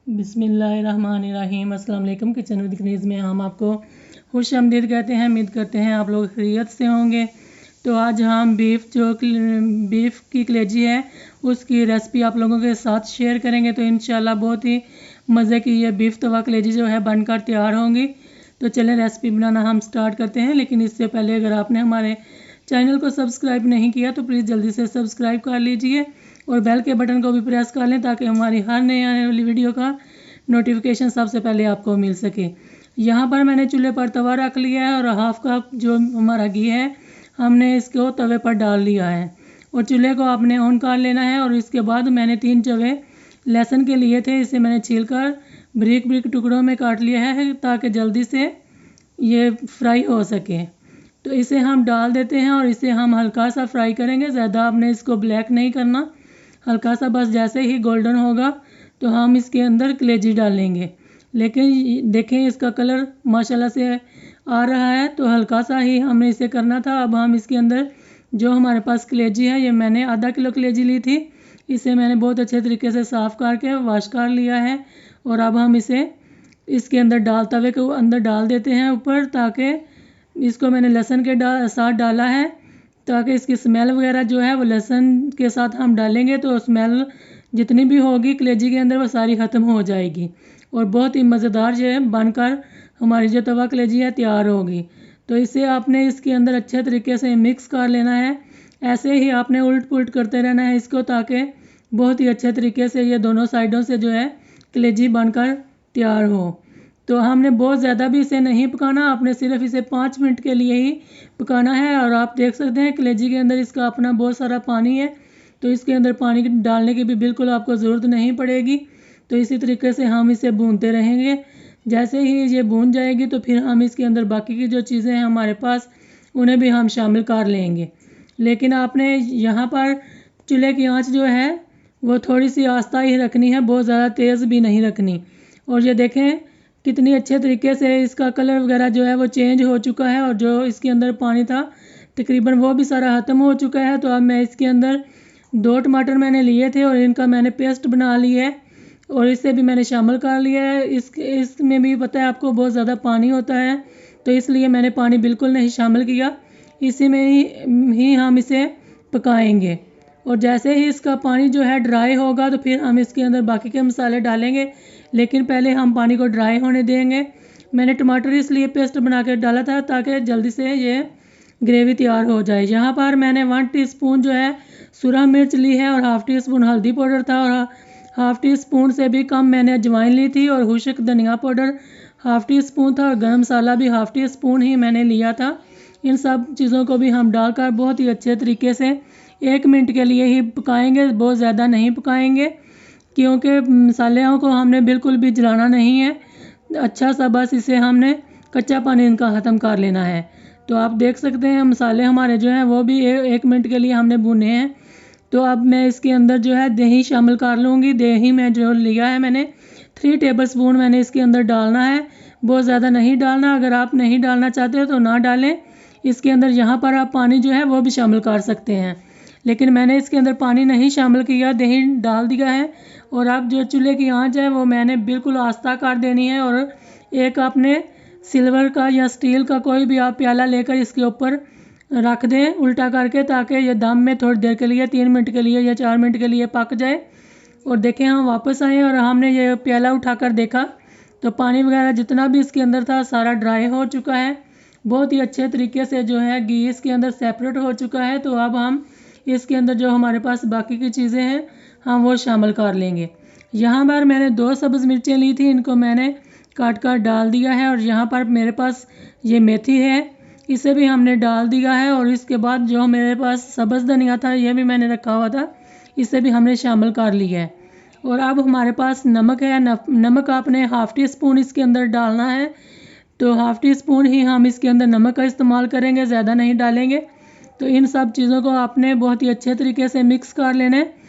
बिस्मिल्लाहिर्रहमानिर्रहीम। अस्सलाम वालेकुम। किचन विद क्नीज़ में हम आपको खुश आमदीद कहते हैं। उम्मीद करते हैं आप लोग खैरियत से होंगे। तो आज हम बीफ की कलेजी है उसकी रेसिपी आप लोगों के साथ शेयर करेंगे। तो इंशाल्लाह बहुत ही मज़े की ये बीफ तवा कलेजी जो है बनकर तैयार होंगी। तो चलें रेसिपी बनाना हम स्टार्ट करते हैं। लेकिन इससे पहले अगर आपने हमारे चैनल को सब्सक्राइब नहीं किया तो प्लीज़ जल्दी से सब्सक्राइब कर लीजिए और बेल के बटन को भी प्रेस कर लें ताकि हमारी हर नई आने वाली वीडियो का नोटिफिकेशन सबसे पहले आपको मिल सके। यहाँ पर मैंने चूल्हे पर तवा रख लिया है और हाफ कप जो हमारा घी है हमने इसको तवे पर डाल लिया है और चूल्हे को आपने ऑन कर लेना है। और इसके बाद मैंने 3 जवे लहसुन के लिए थे, इसे मैंने छीलकर ब्रिक ब्रिक टुकड़ों में काट लिया है ताकि जल्दी से ये फ्राई हो सके। तो इसे हम डाल देते हैं और इसे हम हल्का सा फ्राई करेंगे। ज़्यादा आपने इसको ब्लैक नहीं करना, हल्का सा बस जैसे ही गोल्डन होगा तो हम इसके अंदर कलेजी डालेंगे। लेकिन देखें इसका कलर माशाल्लाह से आ रहा है, तो हल्का सा ही हमने इसे करना था। अब हम इसके अंदर जो हमारे पास कलेजी है, ये मैंने आधा किलो कलेजी ली थी, इसे मैंने बहुत अच्छे तरीके से साफ़ करके वॉश कर लिया है। और अब हम इसे इसके अंदर तवे के अंदर डाल देते हैं ऊपर, ताकि इसको मैंने लहसुन के साथ डाला है ताकि इसकी स्मेल वगैरह जो है वो लहसुन के साथ हम डालेंगे तो स्मेल जितनी भी होगी कलेजी के अंदर वो सारी ख़त्म हो जाएगी और बहुत ही मज़ेदार जो है बनकर हमारी जो तवा कलेजी है तैयार होगी। तो इसे आपने इसके अंदर अच्छे तरीके से मिक्स कर लेना है। ऐसे ही आपने उलट पुलट करते रहना है इसको, ताकि बहुत ही अच्छे तरीके से ये दोनों साइडों से जो है कलेजी बनकर तैयार हो। तो हमने बहुत ज़्यादा भी इसे नहीं पकाना, आपने सिर्फ इसे 5 मिनट के लिए ही पकाना है। और आप देख सकते हैं कलेजी के अंदर इसका अपना बहुत सारा पानी है, तो इसके अंदर पानी डालने की भी बिल्कुल आपको ज़रूरत नहीं पड़ेगी। तो इसी तरीके से हम इसे भूनते रहेंगे। जैसे ही ये भून जाएगी तो फिर हम इसके अंदर बाकी की जो चीज़ें हैं हमारे पास उन्हें भी हम शामिल कर लेंगे। लेकिन आपने यहाँ पर चूल्हे की आँच जो है वो थोड़ी सी आस्था ही रखनी है, बहुत ज़्यादा तेज़ भी नहीं रखनी। और ये देखें कितनी अच्छे तरीके से इसका कलर वगैरह जो है वो चेंज हो चुका है और जो इसके अंदर पानी था तकरीबन वो भी सारा ख़त्म हो चुका है। तो अब मैं इसके अंदर 2 टमाटर मैंने लिए थे और इनका मैंने पेस्ट बना लिया है और इसे भी मैंने शामिल कर लिया है। इसमें भी पता है आपको बहुत ज़्यादा पानी होता है, तो इसलिए मैंने पानी बिल्कुल नहीं शामिल किया। इसी में ही हम इसे पकाएंगे और जैसे ही इसका पानी जो है ड्राई होगा तो फिर हम इसके अंदर बाकी के मसाले डालेंगे। लेकिन पहले हम पानी को ड्राई होने देंगे। मैंने टमाटर इसलिए पेस्ट बना के डाला था ताकि जल्दी से ये ग्रेवी तैयार हो जाए। यहाँ पर मैंने 1 टीस्पून जो है सूरह मिर्च ली है और हाफ़ टीस्पून हल्दी पाउडर था और हाफ़ टीस्पून से भी कम मैंने अजवाइन ली थी और खुश्क धनिया पाउडर हाफ़ टीस्पून था और गरम मसाला भी हाफ़ टीस्पून ही मैंने लिया था। इन सब चीज़ों को भी हम डालकर बहुत ही अच्छे तरीके से 1 मिनट के लिए ही पकाएंगे, बहुत ज़्यादा नहीं पकाएंगे क्योंकि मसालों को हमने बिल्कुल भी जलाना नहीं है। अच्छा सा बस इसे हमने कच्चा पानी इनका ख़त्म कर लेना है। तो आप देख सकते हैं मसाले हमारे जो हैं वो भी 1 मिनट के लिए हमने भुने हैं। तो अब मैं इसके अंदर जो है दही शामिल कर लूँगी। दही में जो लिया है मैंने 3 टेबलस्पून मैंने इसके अंदर डालना है, बहुत ज़्यादा नहीं डालना। अगर आप नहीं डालना चाहते हो तो ना डालें इसके अंदर। यहाँ पर आप पानी जो है वो भी शामिल कर सकते हैं, लेकिन मैंने इसके अंदर पानी नहीं शामिल किया, दही डाल दिया है। और अब जो चूल्हे की आंच है वो मैंने बिल्कुल आस्था कर देनी है और एक आपने सिल्वर का या स्टील का कोई भी आप प्याला लेकर इसके ऊपर रख दें उल्टा करके, ताकि ये दम में थोड़ी देर के लिए 3 मिनट के लिए या 4 मिनट के लिए पक जाए। और देखें हम वापस आए और हमने ये प्याला उठाकर देखा तो पानी वगैरह जितना भी इसके अंदर था सारा ड्राई हो चुका है। बहुत ही अच्छे तरीके से जो है घी इसके अंदर सेपरेट हो चुका है। तो अब हम इसके अंदर जो हमारे पास बाकी की चीज़ें हैं हम वो शामिल कर लेंगे। यहाँ पर मैंने 2 सब्ज़ मिर्चें ली थी, इनको मैंने काट कर डाल दिया है। और यहाँ पर मेरे पास ये मेथी है, इसे भी हमने डाल दिया है। और इसके बाद जो मेरे पास सब्ज़ धनिया था ये भी मैंने रखा हुआ था, इसे भी हमने शामिल कर लिया है। और अब हमारे पास नमक है, नमक आपने हाफ़ टीस्पून इसके अंदर डालना है। तो हाफ़ टीस्पून ही हम इसके अंदर नमक का इस्तेमाल करेंगे, ज़्यादा नहीं डालेंगे। तो इन सब चीज़ों को आपने बहुत ही अच्छे तरीके से मिक्स कर लेना है।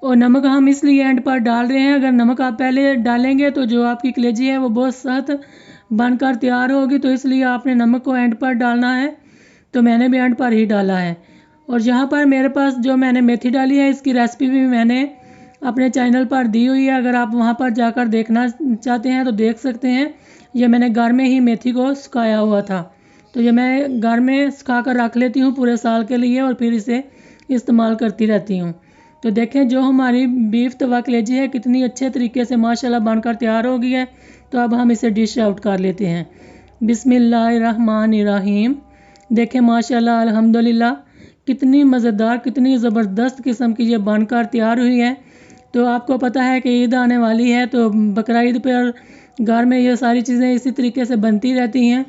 और नमक हम इसलिए एंड पर डाल रहे हैं, अगर नमक आप पहले डालेंगे तो जो आपकी कलेजी है वो बहुत सख्त बनकर तैयार होगी, तो इसलिए आपने नमक को एंड पर डालना है। तो मैंने भी एंड पर ही डाला है। और यहाँ पर मेरे पास जो मैंने मेथी डाली है इसकी रेसिपी भी मैंने अपने चैनल पर दी हुई है, अगर आप वहाँ पर जाकर देखना चाहते हैं तो देख सकते हैं। ये मैंने घर में ही मेथी को सुखाया हुआ था, तो ये मैं घर में सुखा कर रख लेती हूँ पूरे साल के लिए और फिर इसे इस्तेमाल करती रहती हूँ। तो देखें जो हमारी बीफ तवा कलेजी है कितनी अच्छे तरीके से माशाल्लाह बनकर तैयार हो गई है। तो अब हम इसे डिश आउट कर लेते हैं। बिस्मिल्लाहिर्रहमानिर्रहीम। देखें माशाल्लाह अल्हम्दुलिल्लाह कितनी मज़ेदार कितनी ज़बरदस्त किस्म की ये बनकर तैयार हुई है। तो आपको पता है कि ईद आने वाली है, तो बकरा ईद पर घर में ये सारी चीज़ें इसी तरीके से बनती रहती हैं।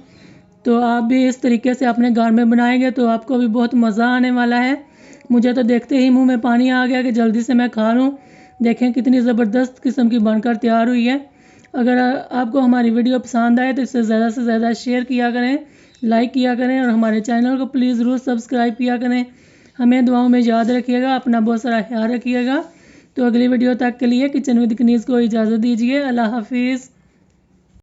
तो आप भी इस तरीके से अपने घर में बनाएंगे तो आपको भी बहुत मज़ा आने वाला है। मुझे तो देखते ही मुंह में पानी आ गया कि जल्दी से मैं खा लूँ। देखें कितनी ज़बरदस्त किस्म की बनकर तैयार हुई है। अगर आपको हमारी वीडियो पसंद आए तो इसे ज़्यादा से ज़्यादा शेयर किया करें, लाइक किया करें और हमारे चैनल को प्लीज़ ज़रूर सब्सक्राइब किया करें। हमें दुआओं में याद रखिएगा, अपना बहुत सारा ख्याल रखिएगा। तो अगली वीडियो तक के लिए किचन विद कनीज़ को इजाज़त दीजिए। अल्लाह हाफिज़।